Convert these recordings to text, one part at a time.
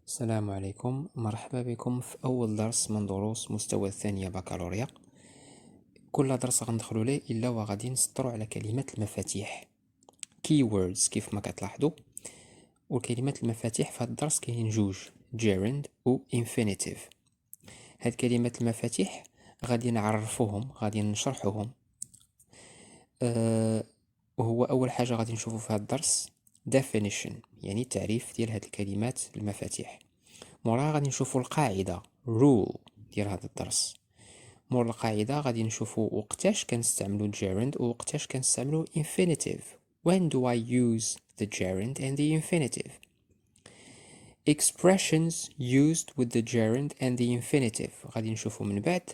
السلام عليكم، مرحبا بكم في أول درس من دروس مستوى الثانية بكالوريا. كل درس غندخلو ليه إلا وغادي نسطرو على كلمات المفاتيح keywords كيف ما كتلاحظوا. وكلمات المفاتيح في هذا الدرس كاينين جوج، gerund و infinitive. هاد كلمات المفاتيح غادي نعرفوهم، غادي نشرحوهم. وهو أول حاجة غادي نشوفو في هذا الدرس definition، يعني تعريف ديال هاد الكلمات المفاتيح. موراها غادي نشوفو القاعدة rule ديال هذا الدرس. مور القاعدة غادي نشوفو وقتاش كنستعملو gerund ووقتاش كنستعملو infinitive. When do I use the gerund and the infinitive? Expressions used with the gerund and the infinitive. غادي نشوفو من بعد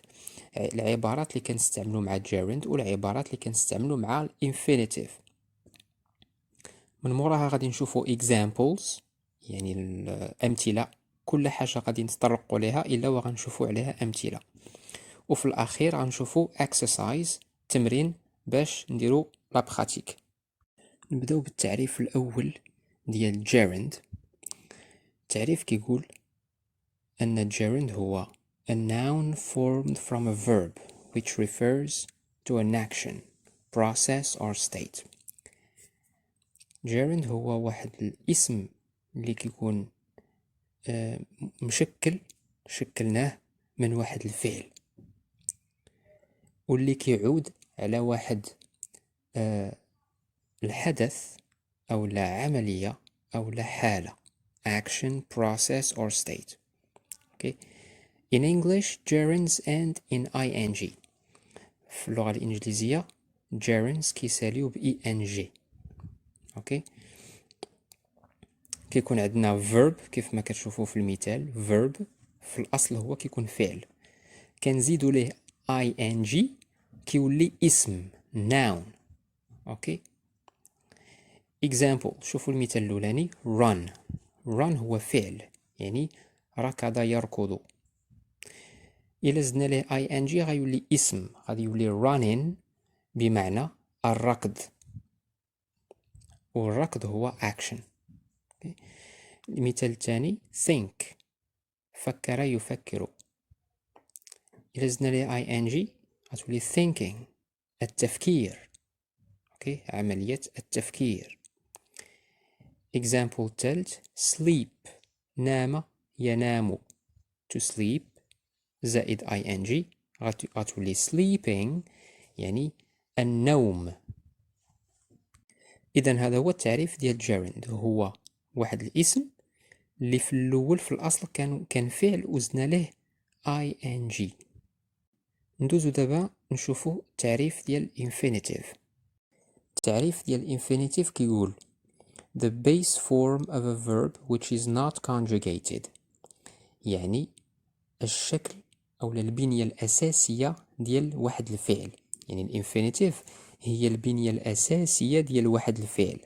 العبارات اللي كنستعملو مع gerund والعبارات اللي كنستعملو مع infinitive. من موراها غادي نشوفو examples، يعني الأمثلة. كل حاجة غادي نتطرقوا لها إلا وغنشوفوا عليها أمثلة. وفي الأخير غنشوفوا exercise، تمرين باش نديرو لا براتيك. نبداو بالتعريف الأول ديال gerund. التعريف كيقول أن gerund هو a noun formed from a verb which refers to an action, process or state. gerund هو واحد الاسم اللي كيكون شكلناه من واحد الفعل، واللي كيعود على واحد الحدث أو لا عملية أو لا حالة، action, process or state. Okay. In English, gerunds end in ing. في اللغة الإنجليزية gerunds كيساليو ب ing. Okay. كيكون عندنا verb كيف ما كتشوفوا في المثال. verb في الأصل هو كيكون فعل، كنزيدو ليه ing كيولي اسم noun. اوكي. example، شوفوا المثال الاولاني run هو فعل، يعني ركض يركض. الا زدنا ليه ing غيولي اسم، غادي يولي running بمعنى الركض، والركض هو action. المثال الثاني think، فكر يفكر. الا زدنا ليه ing غتولي thinking، التفكير. اوكي، عملية التفكير. example تالت sleep، نام ينام، to sleep زائد ing غتولي sleeping، يعني النوم. إذن هذا هو التعريف ديال gerund، هو واحد الاسم اللي في الأول في الأصل كان فعل وزدنا له ing. ندوزو دابا نشوفو التعريف ديال infinitive. التعريف ديال infinitive كيقول the base form of a verb which is not conjugated، يعني الشكل أو البنية الأساسية ديال واحد الفعل. يعني الانفينيتيف هي البنية الأساسية ديال واحد الفعل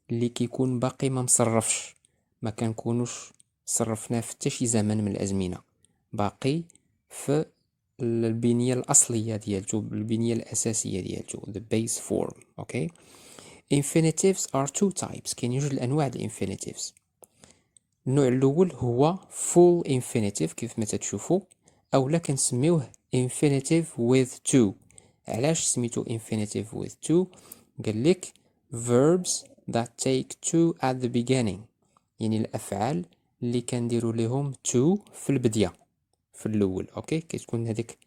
اللي كيكون باقي ما مصرفش، ما كنكونوش صرفناه في حتى شي زمن من الأزمنة، باقي في البنية الأصلية ديالته، البنية الأساسية ديالته، the base form. okay. Infinitives are two types، كاين جوج الأنواع د infinitives. النوع الأول هو full infinitive كيف ما تتشوفوا، أو لا كنسميوه infinitive with to. علاش سميتو infinitive with to؟ قال لك verbs that take to at the beginning، يعني الأفعال اللي كنديروا لهم to في البداية، في الأول. أوكي، كتكون هذيك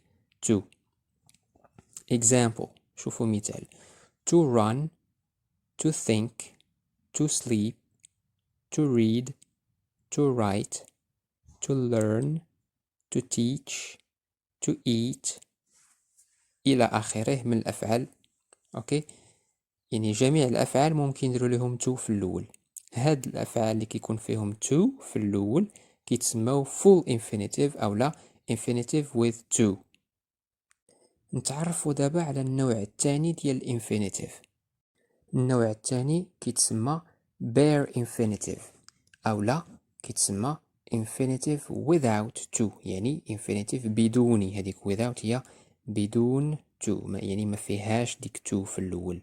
to. example، شوفوا مثال to run، to think، to sleep، to read، to write، to learn، to teach، to eat، إلى آخره من الأفعال. أوكي، يعني جميع الأفعال ممكن نديرو لهم to في الأول. هاد الأفعال اللي كيكون فيهم to في الأول كيتسموا full infinitive أو لا infinitive with to. نتعرفوا دابا على النوع الثاني ديال infinitive. النوع الثاني كيتسمى bare infinitive أو لا كيتسمى infinitive without to، يعني infinitive بدوني. هذيك without هي بدون to، يعني ما فيهاش ديك to في الأول.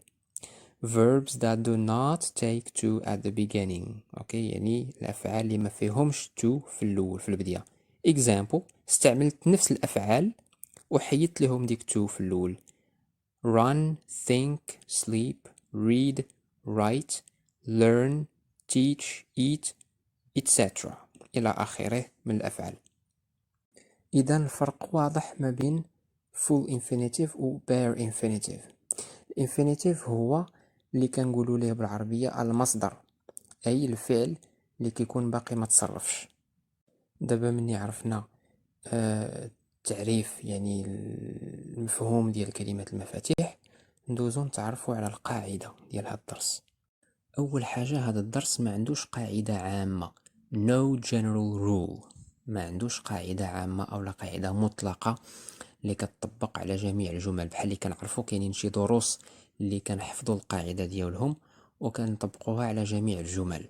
verbs that do not take to at the beginning. اوكي، يعني الافعال اللي ما فيهمش to في الاول في البداية. example، استعملت نفس الافعال وحيدت لهم ديك to في الاول. run, think, sleep, read, write, learn, teach, eat, etc. إلى آخره من الأفعال. إذا الفرق واضح ما بين full infinitive و bare infinitive. infinitive هو اللي كنقولوا ليه بالعربية المصدر، أي الفعل اللي كيكون باقي ما تصرفش. دابا مني عرفنا تعريف يعني المفهوم ديال كلمة المفاتيح، ندوزو نتعرفوا على القاعدة ديال هاد الدرس. أول حاجة، هذا الدرس ما عندوش قاعدة عامة، no general rule، ما عندوش قاعدة عامة أو لا قاعدة مطلقة اللي كتطبق على جميع الجمل. بحال اللي كنعرفو كاينين شي دروس اللي كنحفظوا القاعدة ديالهم وكنطبقوها على جميع الجمل،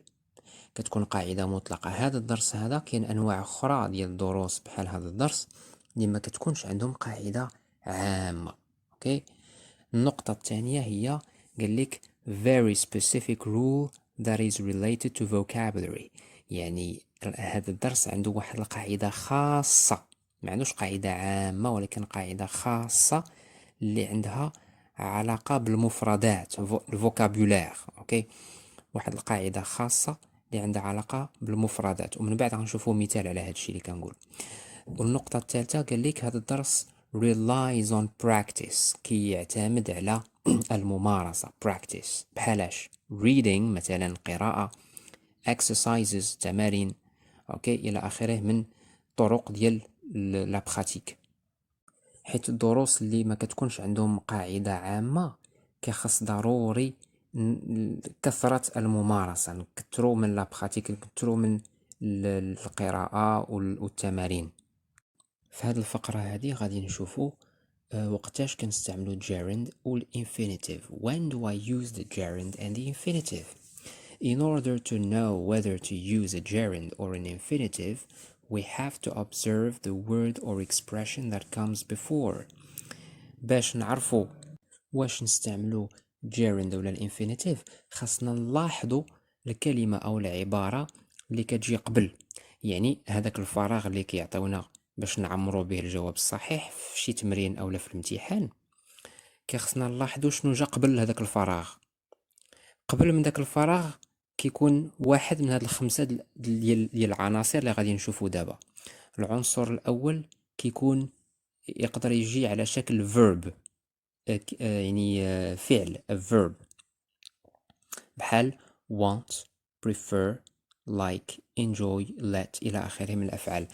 كتكون قاعدة مطلقة. هذا الدرس هذا كاين أنواع أخرى ديال الدروس بحال هذا الدرس اللي ما كتكونش عندهم قاعدة عامة. اوكي، النقطة الثانية هي قال لك very specific rule that is related to vocabulary، يعني هذا الدرس عنده واحد القاعدة خاصة، ما عندوش قاعدة عامة ولكن قاعدة خاصة اللي عندها علاقة بالمفردات الفوكابولير. اوكي، واحد القاعدة خاصة اللي عندها علاقة بالمفردات، ومن بعد غنشوفوا مثال على هذا الشيء اللي كنقول. والنقطة الثالثة قال لك هذا الدرس relies on practice، كي يعتمد على الممارسة practice، بحالاش reading مثلا قراءة، exercises تمارين، اوكي الى اخره من طرق ديال لا براتيك. حيت الدروس اللي ما كتكونش عندهم قاعدة عامة كيخص ضروري كثرة الممارسة، نكثروا من لا براتيك، نكثروا من القراءة والتمارين. في هذه الفقرة هذه غادي نشوفوا وقتاش كنستعملوا gerund والinfinitive. When do I use the gerund and the infinitive? In order to know whether to use a gerund or an infinitive, we have to observe the word or expression that comes before. باش نعرفوا واش نستعملوا gerund ولا infinitive، خاصنا نلاحظوا الكلمة أو العبارة اللي كتجي قبل. يعني هذاك الفراغ اللي كيعطيونا باش نعمروا به الجواب الصحيح في شي تمرين اولا في الامتحان، كيخصنا نلاحظوا شنو جا قبل هذاك الفراغ. قبل من داك الفراغ كيكون واحد من هاد الخمسه ديال العناصر اللي غادي نشوفوا دابا. العنصر الاول كيكون يقدر يجي على شكل verb، يعني فعل verb، بحال want, prefer, like, enjoy, let الى اخره من الافعال.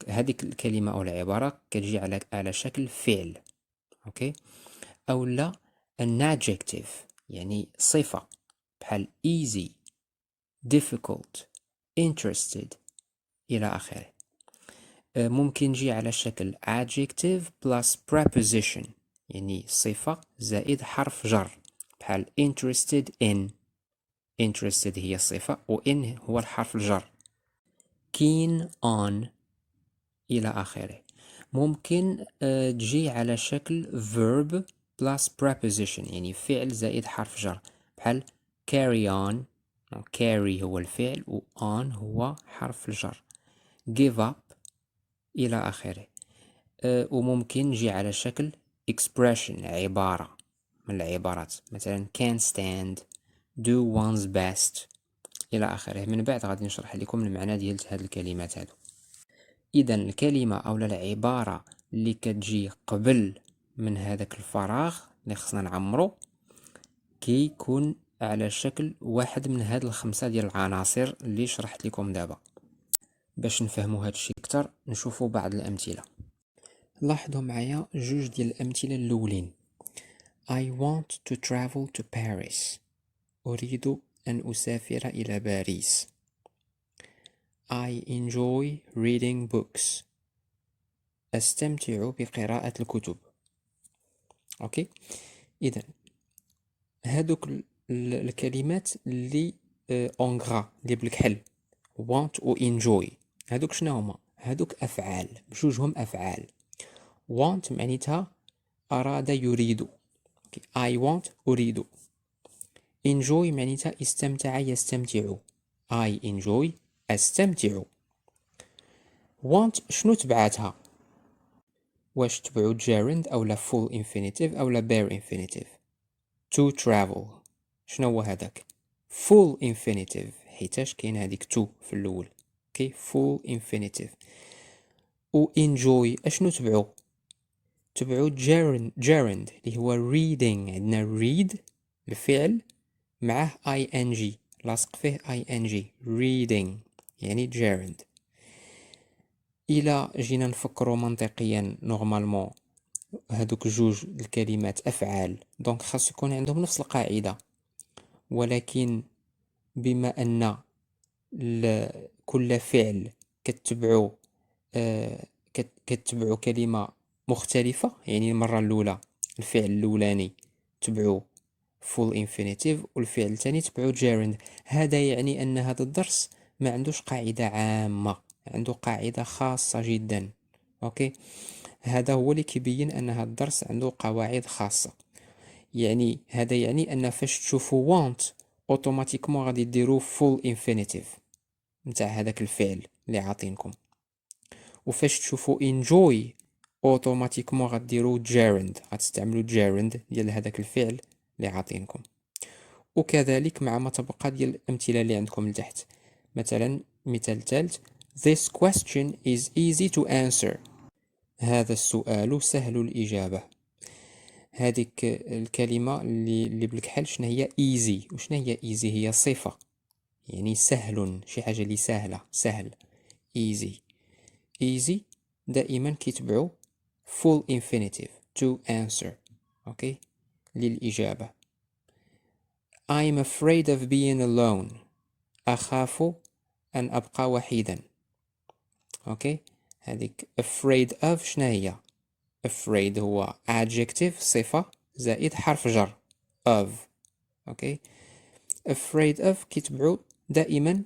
هذيك الكلمة أو العبارة كتجي على شكل فعل. أوكي، أو لا an adjective يعني صفة، بحال easy, difficult, interested إلى آخره. ممكن يجي على شكل adjective plus preposition، يعني صفة زائد حرف جر، بحال interested in. interested هي الصفة و in هو الحرف الجر. keen on إلى آخره. ممكن تجي على شكل verb plus preposition، يعني فعل زائد حرف جر، بحال carry on. carry هو الفعل و on هو حرف الجر. give up إلى آخره. وممكن تجي على شكل expression، عبارة من العبارات، مثلا can stand, do one's best إلى آخره. من بعد غادي نشرح لكم المعنى ديال هاد الكلمات هادو. إذا الكلمة أو العبارة اللي كتجي قبل من هذاك الفراغ اللي خصنا نعمرو كيكون على شكل واحد من هاد الخمسة ديال العناصر اللي شرحت لكم دابا. باش نفهموا هاد الشيء اكثر نشوفوا بعض الأمثلة. لاحظوا معايا جوج ديال الأمثلة الأولين. I want to travel to Paris. أريد أن أسافر إلى باريس. I enjoy reading books. أستمتع بقراءة الكتب. أوكي، إذن هادوك الكلمات اللي أونغرا اللي بالكحل want و enjoy، هادوك شنو هما؟ هادوك أفعال، بجوجهم أفعال. want معنيتها أراد يريد. I want أريد. enjoy معناتها استمتع يستمتع. I enjoy أستمتع. want شنو تبعاتها؟ واش تبعو gerund أو لا full infinitive أو لا bare infinitive؟ to travel شنو هو هذاك؟ full infinitive حيتاش كاين هذيك to في الأول. اوكي full infinitive. و enjoy اشنو تبعو؟ تبعو gerund اللي هو reading. عندنا read الفعل معه ing لاصق فيه ing reading يعني gerund. إلا جينا نفكروا منطقيا نورمالمون هادوك جوج الكلمات أفعال دونك خاص يكون عندهم نفس القاعدة، ولكن بما أن كل فعل كتبعو كتبعو كلمة مختلفة، يعني المرة الأولى الفعل الأولاني تبعو full infinitive والفعل الثاني تبعو gerund. هذا يعني أن هذا الدرس ما عندوش قاعدة عامة، عنده قاعدة خاصة جدا. أوكي هذا هو اللي كيبين أن هذا الدرس عنده قواعد خاصة. يعني هذا يعني أن فاش تشوفوا want اوتوماتيكمون غادي ديروا full infinitive نتاع هذاك الفعل اللي عاطينكم، وفاش تشوفوا enjoy اوتوماتيكمون غديروا gerund، غتستعملوا gerund ديال هذاك الفعل اللي عاطينكم. وكذلك مع ما تبقى ديال الامثله اللي عندكم لتحت. مثلا مثال ثالث this question is easy to answer. هذا السؤال سهل الاجابه. هذيك الكلمه اللي بالكحل شنو هي easy؟ وشنو هي easy؟ هي صفه، يعني سهل، شي حاجه اللي سهله، سهل easy. easy دائما كيتبعو full infinitive to answer. اوكي للإجابة. I'm afraid of being alone. أخاف أن أبقى وحيدا. اوكي هذيك afraid of شنو هي؟ afraid هو adjective صفة زائد حرف جر of. اوكي afraid of كيتبعو دائما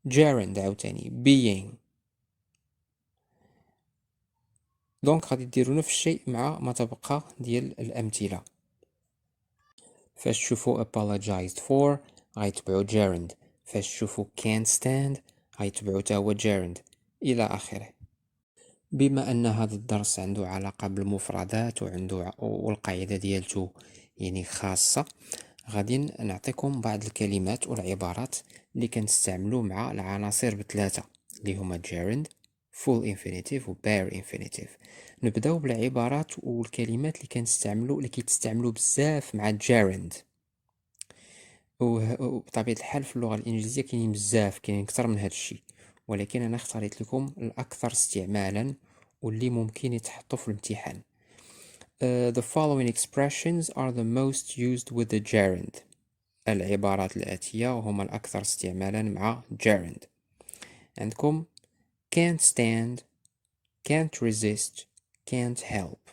gerund عاوتاني being. دونك غادي ديروا نفس الشيء مع ما تبقى ديال الأمثلة. فاش تشوفوا apologized for غيتبعوا gerund، فاش تشوفوا can't stand غيتبعوا تا هو gerund إلى آخره. بما أن هذا الدرس عنده علاقة بالمفردات والقاعدة ديالته يعني خاصة، غادي نعطيكم بعض الكلمات والعبارات اللي كنستعملوا مع العناصر بثلاثة اللي هما gerund full infinitive و bare infinitive. نبداو بالعبارات والكلمات اللي كيتستعملوا بزاف مع gerund. وبطبيعة الحال في اللغة الإنجليزية كاينين بزاف، كاينين أكثر من هذا الشيء، ولكن أنا اختاريت لكم الأكثر استعمالا واللي ممكن يتحطوا في الامتحان. The following expressions are the most used with the gerund. العبارات الآتية هما الأكثر استعمالا مع gerund. عندكم can't stand, can't resist, can't help.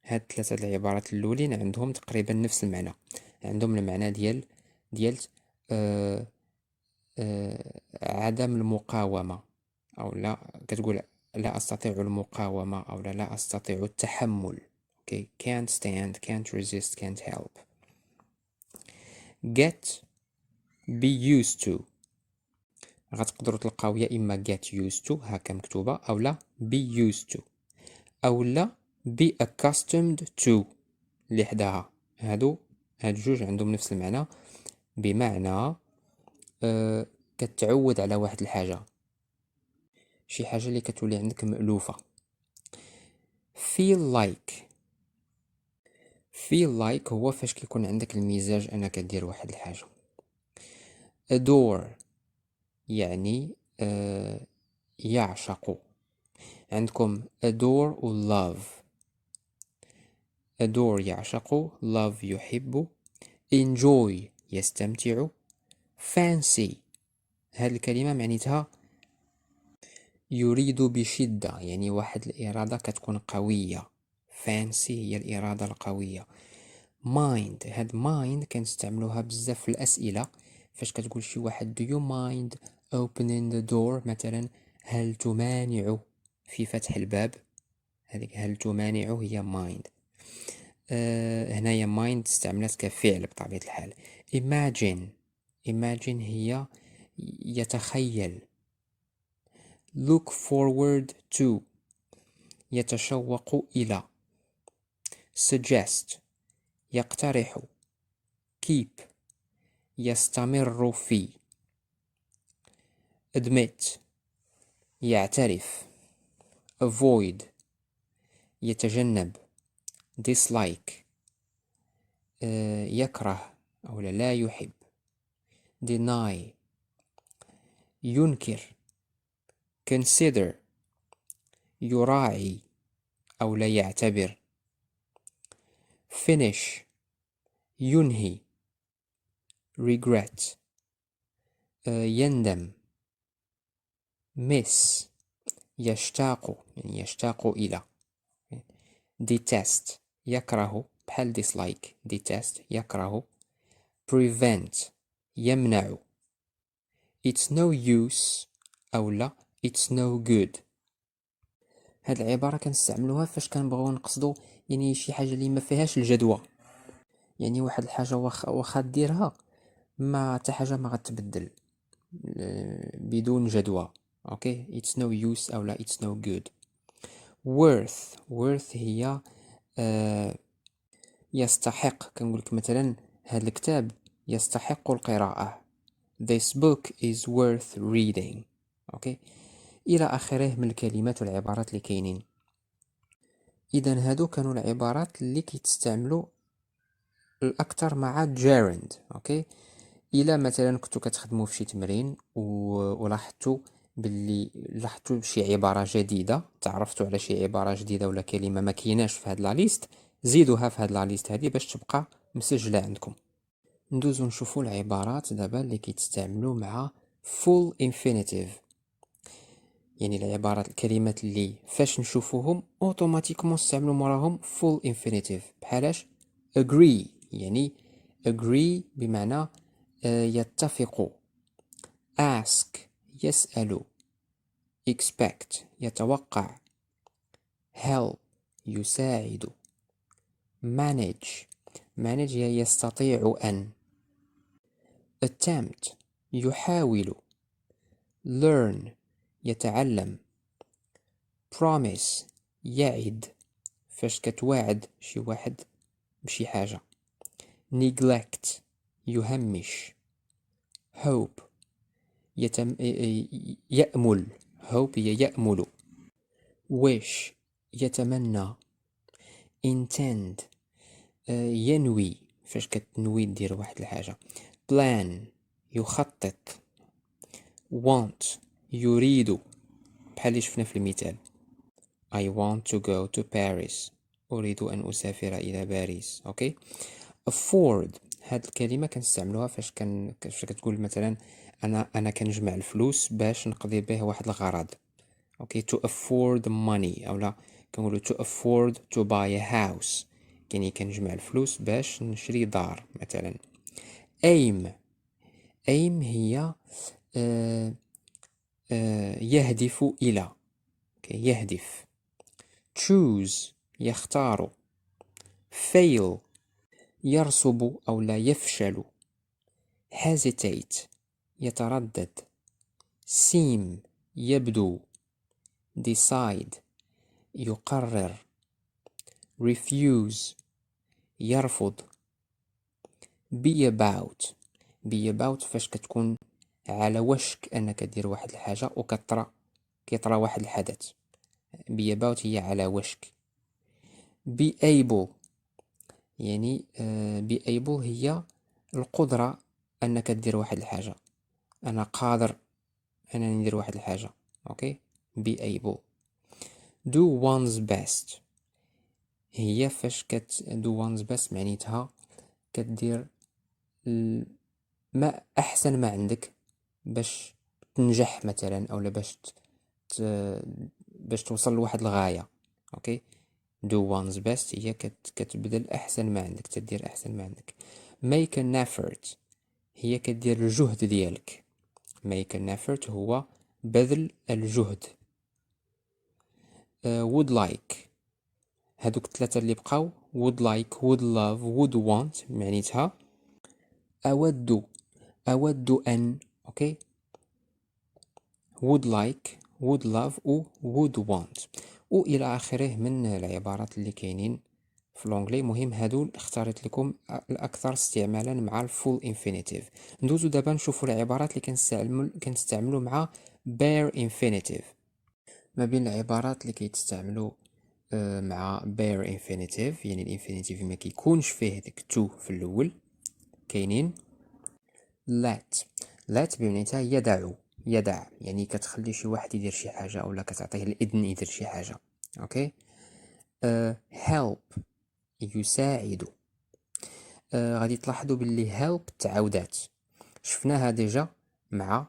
هاد ثلاثة العبارات الأولين عندهم تقريبا نفس المعنى، عندهم المعنى ديال عدم المقاومة، أو لا كتقول لا أستطيع المقاومة أو لا أستطيع التحمل. okay can't stand, can't resist, can't help. get be used to غتقدروا تلقاو يا إما get used to هكا مكتوبة أو لا be used to أو لا be accustomed to اللي حداها. هاد جوج عندهم نفس المعنى، بمعنى كتعود على واحد الحاجة، شي حاجة اللي كتولي عندك مألوفة. feel like هو فاش كيكون عندك المزاج انك دير واحد الحاجة. adore يعني يعشق. عندكم adore و love. adore يعشق، love يحب، enjoy يستمتع، fancy هذه الكلمة معنيتها يريد بشدة، يعني واحد الإرادة كتكون قوية. fancy هي الإرادة القوية. mind هاد mind كنستعملوها بزاف في الأسئلة، فاش كتقول شي واحد do you mind opening the door مثلا، هل تمانع في فتح الباب، هذيك هل تمانع هي mind. هنايا mind استعملت كفعل بطبيعة الحال. imagine. imagine هي يتخيل. look forward to يتشوق إلى. suggest يقترح. keep يستمر في. admit يعترف. avoid يتجنب. dislike يكره أو لا يحب. deny ينكر. consider يراعي أو لا يعتبر. finish ينهي. regret يندم. miss يشتاق يعني يشتاق إلى. detest يكره بحال dislike. detest يكره. prevent يمنع. it's no use أو لا it's no good. هاد العبارة كنستعملوها فاش كنبغيو نقصدو يعني شي حاجة اللي ما فيهاش الجدوى، يعني واحد الحاجة واخا ديرها ما حتى حاجة ما غتبدل بدون جدوى. اوكي it's no use او لا it's no good. worth هي يستحق. كنقولك مثلا هذا الكتاب يستحق القراءة. this book is worth reading. اوكي الى اخره من الكلمات والعبارات اللي كاينين. اذا هادو كانوا العبارات اللي كيتستعملوا الاكثر مع gerund. اوكي الا مثلا كنتو كتخدموا في شي تمرين ولاحظتوا باللي لاحظتوا شي عباره جديده، تعرفتوا على شي عباره جديده ولا كلمه ما كايناش في هاد لا ليست، زيدوها في هاد لا ليست هذه باش تبقى مسجله عندكم. ندوزو نشوفوا العبارات دابا اللي كيتستعملوا مع full infinitive، يعني العبارات الكلمات اللي فاش نشوفوهم اوتوماتيكمون نستعملوا موراهم full infinitive. بحالاش agree يعني agree بمعنى يتفق. ask يسأل. expect يتوقع. help يساعد. manage هي يستطيع أن. attempt يحاول. learn يتعلم. promise يعد فاش كتواعد شي واحد بشي حاجة. neglect يهمش. hope يأمل. hope هي يأمل. wish يتمنى. intend ينوي فاش كتنوي دير واحد الحاجة. plan يخطط. want يريد بحال اللي شفنا في المثال I want to go to Paris. أريد أن أسافر إلى باريس. أوكي afford هاد الكلمة كنستعملوها فاش كتقول مثلا أنا كنجمع الفلوس باش نقضي به واحد الغرض. اوكي to afford money أو لا كنقولوا to afford to buy a house، يعني كنجمع الفلوس باش نشري دار مثلا. aim هي يهدف إلى. اوكي يهدف. choose يختار. fail يرسب أو لا يفشل. hesitate يتردد. seem يبدو. decide يقرر. refuse يرفض. be about فاش كتكون على وشك انك دير واحد الحاجة كيطرى واحد الحدث. be about هي على وشك. be able يعني be able هي القدرة انك دير واحد الحاجة، انا قادر انني ندير واحد الحاجة. اوكي be able. do one's best هي فاش do one's best معنيتها كدير ما احسن ما عندك باش تنجح مثلا او باش توصل لواحد الغاية. اوكي do one's best هي كتبذل احسن ما عندك، تدير احسن ما عندك. make an effort هي كدير الجهد ديالك. make an effort هو بذل الجهد. would like هادوك الثلاثة اللي بقاو would like would love would want معنيتها أود أن. أوكي. would like would love و would want وإلى آخره من العبارات اللي كاينين في لونجلي. مهم هادو اختاريت لكم الأكثر استعمالا مع الفول infinitive. ندوزو دابا نشوفو العبارات اللي كنستعملو مع bare infinitive. ما بين العبارات اللي كيتستعملوا مع bare infinitive، يعني الانفينيتيف ما كيكونش فيه ديك to في الأول، كاينين let بمعناتها يدع، يعني كتخلي شي واحد يدير شي حاجة أولا كتعطيه الإذن يدير شي حاجة. أوكي. help يساعد. غادي تلاحظوا باللي help تعاودات، شفناها ديجا مع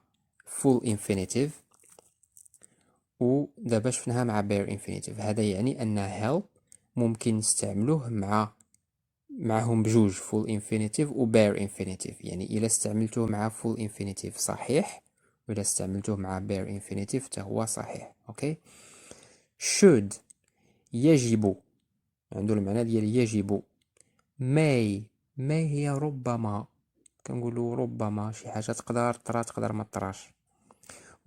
full infinitive ودابا شفناها مع bare infinitive. هذا يعني أن help ممكن نستعملوه معهم بجوج full infinitive و bare infinitive. يعني إلا استعملتوه مع full infinitive صحيح، وإلا استعملتوه مع bare infinitive تهو صحيح. أوكي. should يجب، عنده المعنى ديال يجب. may هي ربما، كنقولوا ربما شي حاجة تقدر طرا تقدر ما طراش.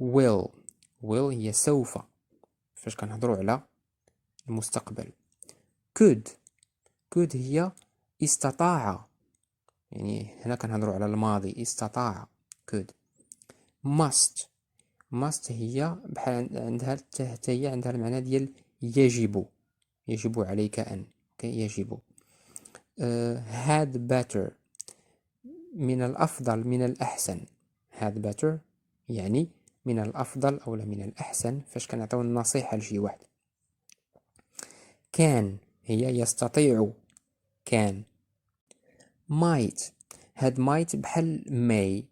will هي سوف، فاش كنهضروا على المستقبل. could هي استطاع، يعني هنا كنهضروا على الماضي، استطاع. could. must هي بحال عندها حتى هي عندها المعنى ديال يجب عليك أن. اوكي. يجب. had better من الأفضل، من الأحسن. had better يعني من الأفضل أو من الأحسن فاش كنعطيو النصيحة لشي واحد. can هي يستطيع، can. might هاد might بحال may،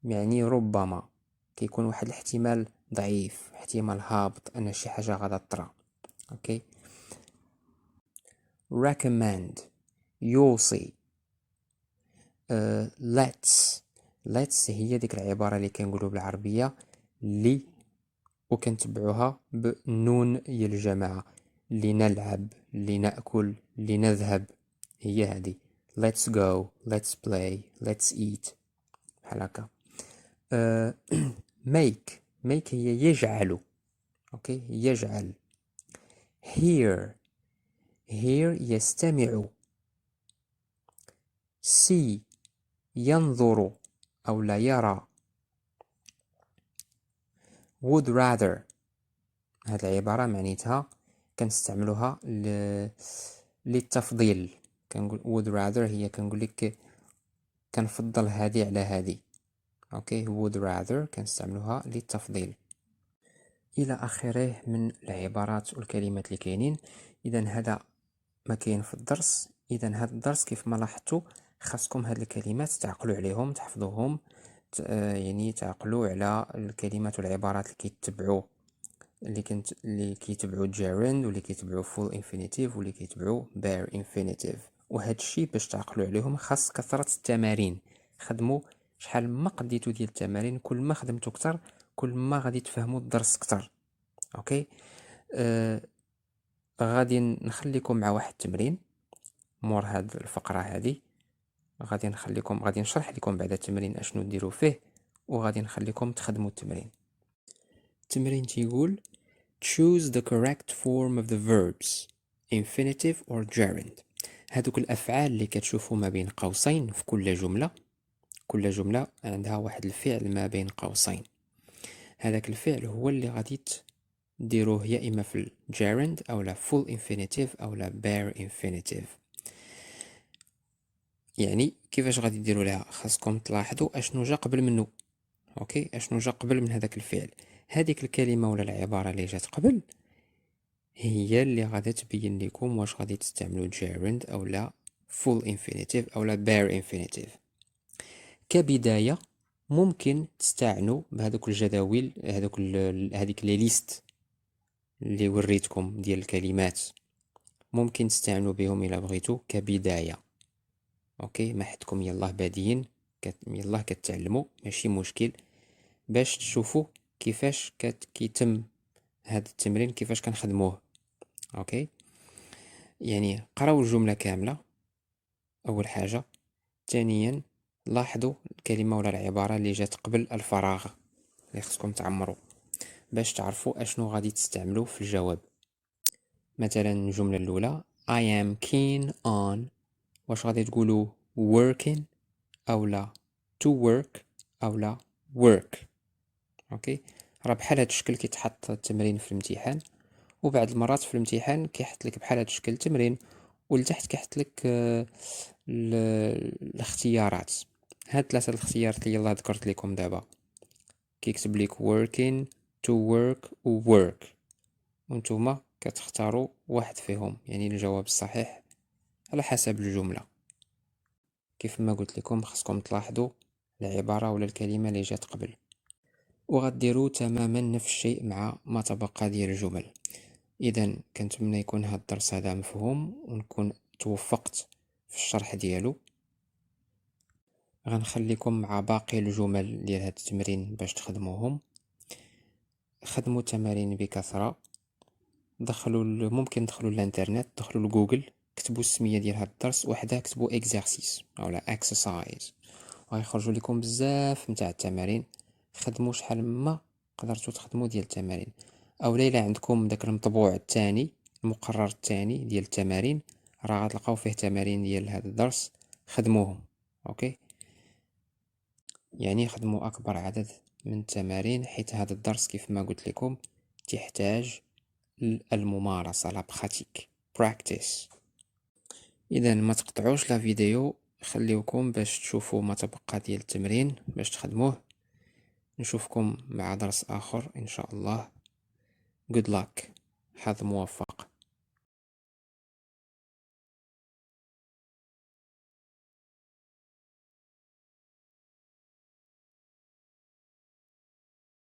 يعني ربما كيكون واحد الاحتمال ضعيف، احتمال هابط أن شي حاجة غادا طرا. اوكي. recommend يوصي. let's هي ديك العبارة اللي كنقولوا بالعربية لي وكنتبعوها بنون ديال الجماعة، لنلعب، لنأكل، لنذهب. هي هذه let's go، let's play، let's eat، بحال هكا. make هي يجعل. اوكي. يجعل. hear يستمع. see ينظر أو لا يرى. would rather هاد العبارة معنيتها كنستعملوها للتفضيل. كنقول would rather هي كنقول لك كنفضل هذه على هذه. اوكي. would rather كنستعملوها للتفضيل. الى اخره من العبارات والكلمات اللي كاينين. اذا هذا ما كاين في الدرس. اذا هذا الدرس كيف ما لاحظتوا خاصكم هاد الكلمات تعقلوا عليهم، تحفظوهم، يعني تعقلوا على الكلمات والعبارات اللي كيتبعوا اللي كيتبعوا gerund واللي كيتبعوا full infinitive واللي كيتبعوا bare infinitive. وهاد الشيء باش تعقلوا عليهم خاص كثرة التمارين. خدموا شحال ما قديتوا ديال التمارين، كل ما خدمتوا كتر كل ما غادي تفهموا الدرس كتر. اوكي. غادي نخليكم مع واحد التمرين مور هاد الفقرة هذه. غادي نشرح لكم بعد التمرين اشنو ديروا فيه، وغادي نخليكم تخدموا التمرين. التمرين تيقول choose the correct form of the verbs infinitive or gerund. هادوك الأفعال اللي كتشوفوا ما بين قوسين في كل جملة. كل جملة عندها واحد الفعل ما بين قوسين. هذاك الفعل هو اللي غادي ديروه يا إما في gerund أو لا full infinitive أو لا bare infinitive. يعني كيفاش غادي ديروا لها؟ خاصكم تلاحظوا اشنو جا قبل منه. اوكي. اشنو جا قبل من هذاك الفعل. هذيك الكلمة ولا العبارة اللي جات قبل هي اللي غادي تبين لكم واش غادي تستعملوا gerund او لا full infinitive او لا bare infinitive. كبداية ممكن تستعنوا بهذوك الجداول، هذيك لي ليست اللي وريتكم ديال الكلمات، ممكن تستعنوا بهم الى بغيتوا كبداية. اوكي. ما حدكم يلاه بادين يلاه كتعلموا، ماشي مشكل، باش تشوفوا كيفاش كيتم هذا التمرين، كيفاش كنخدموه. اوكي. يعني قراو الجملة كاملة أول حاجة. ثانيا لاحظوا الكلمة ولا العبارة اللي جات قبل الفراغ اللي خصكم تعمروا باش تعرفوا اشنو غادي تستعملوا في الجواب. مثلا الجملة الأولى I am keen on، واش غادي تقولوا working أو لا to work أو لا work. اوكي، راه بحال هاد الشكل كيتحط التمرين في الامتحان، وبعض المرات في الامتحان كيحط لك بحال هاد الشكل تمرين ولتحت كيحط لك الاختيارات. هاد ثلاثه الاختيارات اللي يلاه ذكرت لكم دابا كيكتب لك working to work و work، وانتوما كتختاروا واحد فيهم، يعني الجواب الصحيح على حسب الجمله. كيف ما قلت لكم خصكم تلاحظوا العباره ولا الكلمه اللي جات قبل، وغديروا تماما نفس الشيء مع ما تبقى ديال الجمل. اذا كنتمنى يكون هذا الدرس هذا مفهوم ونكون توفقت في الشرح ديالو. غنخليكم مع باقي الجمل ديال هذا التمرين باش تخدموهم. خدموا التمارين بكثرة، ممكن تدخلوا الانترنت، دخلوا لجوجل، كتبوا السميه ديال هذا الدرس وحده، كتبوا اكزرسيس اولا اكسرسايز، وغيخرجوا لكم بزاف نتاع التمارين. خدموا شحال ما قدرتوا تخدموا ديال التمارين، او الا عندكم داك المطبوع الثاني، المقرر الثاني ديال التمارين، راه غتلقاو فيه تمارين ديال هذا الدرس، خدموهم. اوكي، يعني خدموا اكبر عدد من التمارين، حيت هذا الدرس كيف ما قلت لكم تحتاج الممارسة، لا براتيك، براكتيس. اذا ما تقطعوش لا فيديو، خليوكم باش تشوفوا ما تبقى ديال التمرين باش تخدموه. نشوفكم مع درس اخر ان شاء الله. good luck، حظ موفق.